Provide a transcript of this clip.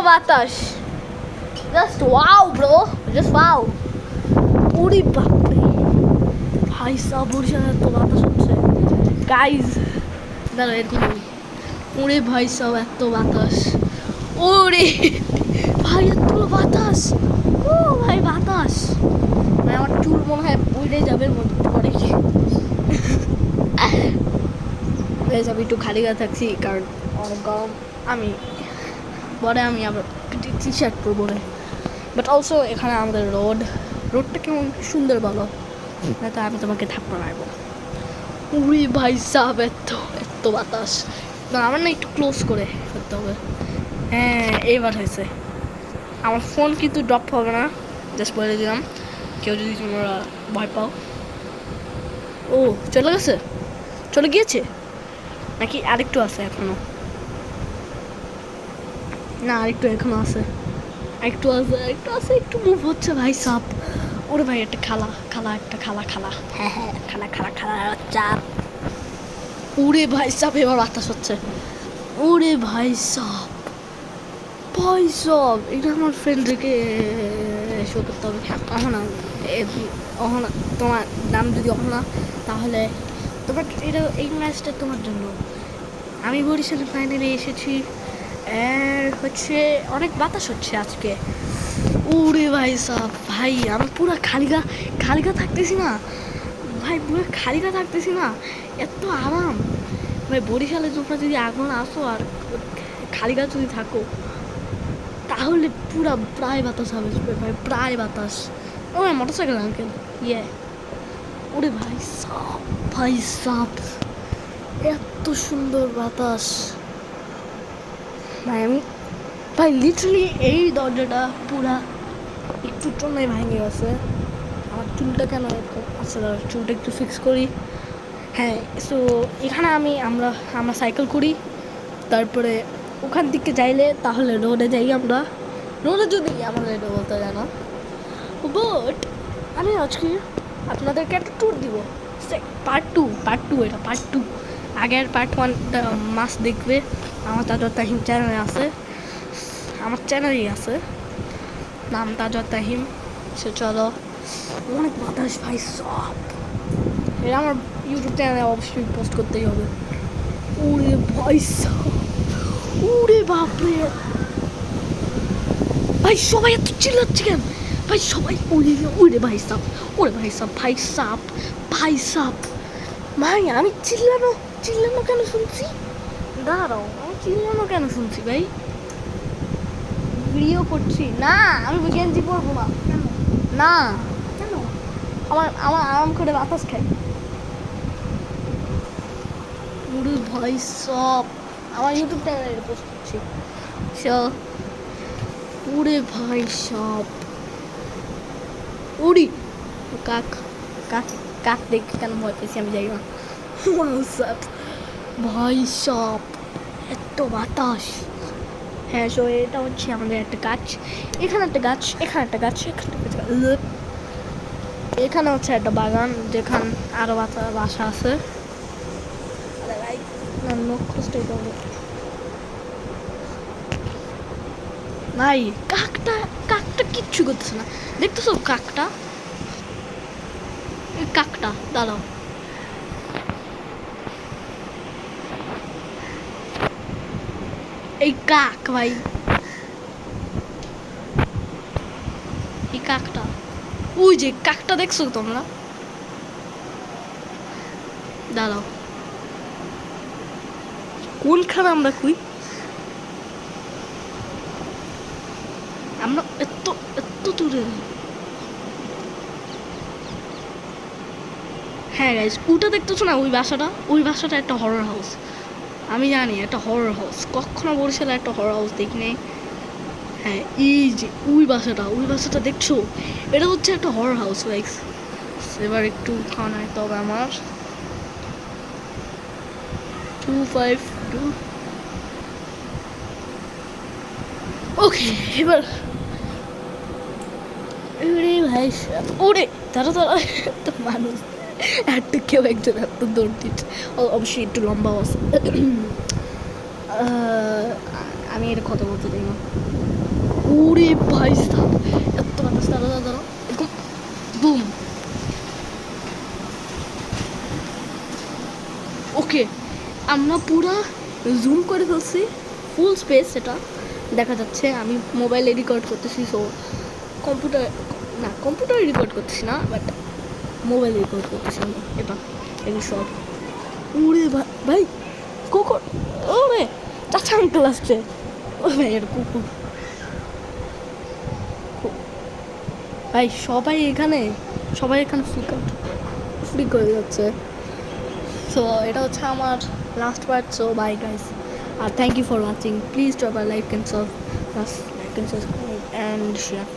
বাতাস, just wow bro, just wow. ওরে বাপরে ভাই সাব, বরিশালে এত বাতাস হচ্ছে গাইজ। দাঁড়া এরকম বলি, ওরে ভাই সাব এত বাতাস, ওরে ভাই এত বাতাস, ও ভাই বাতাস, মানে আমার চুল মনে হয় উড়ে যাবে পরে। আমি একটু খালি গায়ে থাকছি কারণ অনেক গরম। আমি আবার টি শার্ট পরবো না, বাট অলসো এখানে আমাদের রোডটা কেমন সুন্দর বলো না, তো আমি তোমাকে থাপ্পড় মারবো। উড়ি ভাই সাব এত বাতাস। না আমার না একটু ক্লোজ করে করতে হবে। হ্যাঁ এইবার হয়েছে। আমার ফোন কিন্তু ড্রপ হবে না, জাস্ট বলে দিলাম, কেউ যদি তোমরা ভয় পাও। ও চলে গিয়েছে নাকি আরেকটু আছে এখনো? না আরেকটু এখনো আছে, একটু মুভ হচ্ছে ভাই সাপ। ওরে ভাই একটা খালা, হ্যাঁ খালা চাপ। ওরে ভাই সাপ এবার বাতাস হচ্ছে। ওরে ভাই সাপ এটা আমার ফ্রেন্ডকে শো করতে হবে। অহনা তোমার নাম যদি অহনা, তাহলে তোমার এই ম্যাচটা তোমার জন্য। আমি বরিশালে ফাইনালে এসেছি, হচ্ছে অনেক বাতাস হচ্ছে আজকে। ওরে ভাই সাহ ভাই, আমি পুরো খালিগা থাকতেছি না ভাই, এত আরাম ভাই। বরিশালে তোমরা যদি এখন আসো আর খালিগা যদি থাকো, তাহলে পুরা প্রায় বাতাস হবে ভাই, প্রায় বাতাস। ও মোটরসাইকেল আঙ্কেল, ইয়ে ওরে ভাই সাপ এত সুন্দর বাতাস ভাই। আমি ভাই লিটারালি এই দরজাটা পুরা একটু টনায় ভেঙে গেছে। আমার চুলটা কেন আচ্ছা চুলটা একটু ফিক্স করি। হ্যাঁ, সো এখানে আমরা সাইকেল করি, তারপরে ওখান থেকে যাইলে তাহলে রোডে যাই আমরা। রোডে যদি আমাদের এটা বলতে জানো, বাট আমি আজকে আপনাদেরকে একটা ট্যুর দিব। পার্ট টু এটা পার্ট টু। আগের পার্ট ওয়ানটা মাস দেখবে আমার তাজর তাহিম চ্যানেলে আছে, আমার চ্যানেলই আছে, নাম তাজর তাহিম। সে চলো, অনেক বাতাস ভাই সব, এটা আমার ইউটিউব চ্যানেলে অবশ্যই পোস্ট করতেই হবে। ওরে ভাই সব, ওরে বাপরে ভাই, সবাই এত চিল্লাচ্ছে কেন ভাই? সবাই ওরে ভাই সাপ, ভাই আমি চিল্লানো কেন শুনছি? দাঁড়াও, আমি চিল্লানো কেন শুনছি ভাই? ভিডিও করছি না, আমি গেঞ্জি পরবো না। না কেন? আমার আরাম করে বাতাস খাই। ওরে ভাই সব, আমার ইউটিউব চ্যানেলে পোস্ট করছি। ওরে ভাই সব, উড়ি কাক দেখে কেন ভয় পেয়েছি আমি যাই না। ভাই সব এত বাতাস। হ্যাঁ, সো এটা হচ্ছে আমাদের একটা গাছ, এখানে একটা গাছ, এখানে হচ্ছে একটা বাগান যেখানে আরো বাসা আছে। ভাই কাকটা কিচ্ছু করতেছে না, দেখতেছো? কাকটা দাঁড়াও, এই কাক ভাই, এই কাকটা, ওই যে কাকটা দেখছো তোমরা? দাঁড়াও, কোনখানে আমরা আমরা এত দূরে। হ্যাঁ গাইস, ওটা দেখতেছো না? ওই বাসাটা একটা হরর হাউস। আমি জানি একটা হরর হাউস, কখনো বরিশালে একটা হরর হাউস দেখি নাই। হ্যাঁ, এই যে ওই বাসাটা দেখছো, এটা হচ্ছে একটা হরর হাউস গাইস। এবার একটু খাওয়া নাই তবে আমার 252। ওকে, এবার ভাই ওরে তারা তো মানুষ একটা কেউ একজন এত দৌড় দিচ্ছে, অবশ্যই একটু লম্বা আছে। আমি এটা কথা বলতে চাই না। ওরে ভাই সাব, এত বাতাস, দাঁড়া দাঁড়া দাঁড়া, এরকম বুম। ওকে, আমরা পুরা জুম করে ফেলছি, ফুল স্পেস এটা দেখা যাচ্ছে। আমি মোবাইলে রেকর্ড করতেছি, সো কম্পিউটার না, কম্পিউটারে রেকর্ড করতেছি না, বাট মোবাইলে রেকর্ড করতেছি আমি এটা, এই সব। উড়ে ভাই কুকুর, ও ভাই চাচা আঙ্কেল আসছে, ও ভাই এর কুকুর ভাই। সবাই এখানে ফ্রিক হয়ে যাচ্ছে। সো এটা হচ্ছে আমার last part. So bye guys, আর thank you for watching. Please drop a like and subscribe and share.